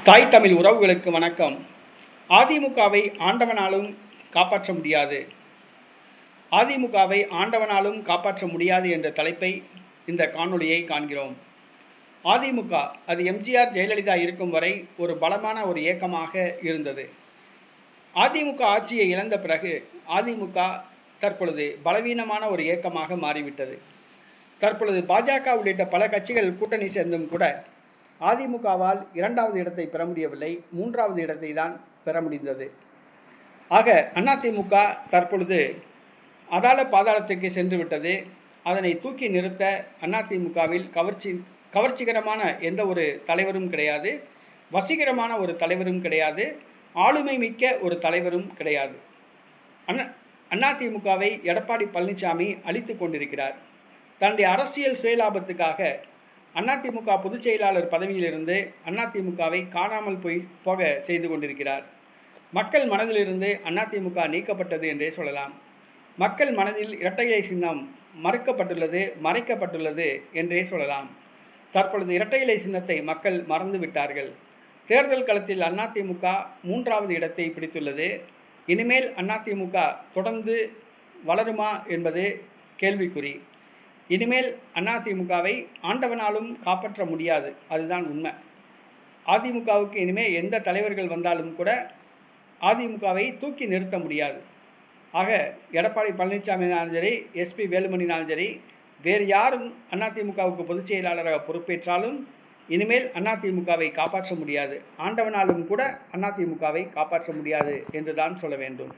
தாய் தமிழ் உறவுகளுக்கு வணக்கம். அதிமுகவை ஆண்டவனாலும் காப்பாற்ற முடியாது. அதிமுகவை ஆண்டவனாலும் காப்பாற்ற முடியாது என்ற தலைப்பை இந்த காணொளியை காண்கிறோம். அதிமுக அது எம்ஜிஆர் ஜெயலலிதா இருக்கும் வரை ஒரு பலமான ஒரு இயக்கமாக இருந்தது. அதிமுக ஆட்சியை இழந்த பிறகு அதிமுக தற்பொழுது பலவீனமான ஒரு இயக்கமாக மாறிவிட்டது. தற்பொழுது பாஜக உள்ளிட்ட பல கட்சிகள் கூட்டணி சேர்ந்தும் கூட அதிமுகவால் 2வது இடத்தை பெற முடியவில்லை, 3வது இடத்தை தான் பெற முடிந்தது. ஆக அதிமுக தற்பொழுது அதால பாதாளத்துக்கு சென்று விட்டது. அதனை தூக்கி நிறுத்த அதிமுகவில் கவர்ச்சிகரமான எந்த ஒரு தலைவரும் கிடையாது, வசீகரமான ஒரு தலைவரும் கிடையாது, ஆளுமை மிக்க ஒரு தலைவரும் கிடையாது. அதிமுகவை எடப்பாடி பழனிசாமி அழித்து கொண்டிருக்கிறார். தன்னுடைய அரசியல் சுயலாபத்துக்காக அதிமுக பொதுச் செயலாளர் பதவியிலிருந்து அதிமுகவை காணாமல் போக செய்து கொண்டிருக்கிறார். மக்கள் மனதிலிருந்து அதிமுக நீக்கப்பட்டது என்றே சொல்லலாம். மக்கள் மனதில் இரட்டை இலை சின்னம் மறைக்கப்பட்டுள்ளது என்றே சொல்லலாம். தற்பொழுது இரட்டை இலை சின்னத்தை மக்கள் மறந்து விட்டார்கள். தேர்தல் களத்தில் அதிமுக 3வது இடத்தை பிடித்துள்ளது. இனிமேல் அதிமுக தொடர்ந்து வளருமா என்பது கேள்விக்குறி. இனிமேல் அதிமுகவை ஆண்டவனாலும் காப்பாற்ற முடியாது, அதுதான் உண்மை. அதிமுகவுக்கு இனிமேல் எந்த தலைவர்கள் வந்தாலும் கூட அதிமுகவை தூக்கி நிறுத்த முடியாது. ஆக எடப்பாடி பழனிசாமினாலும் சரி, எஸ்பி வேலுமணினாலும் சரி, வேறு யாரும் அதிமுகவுக்கு பொதுச் செயலாளராக பொறுப்பேற்றாலும் இனிமேல் அதிமுகவை காப்பாற்ற முடியாது. ஆண்டவனாலும் கூட அதிமுகவை காப்பாற்ற முடியாது என்று தான் சொல்ல வேண்டும்.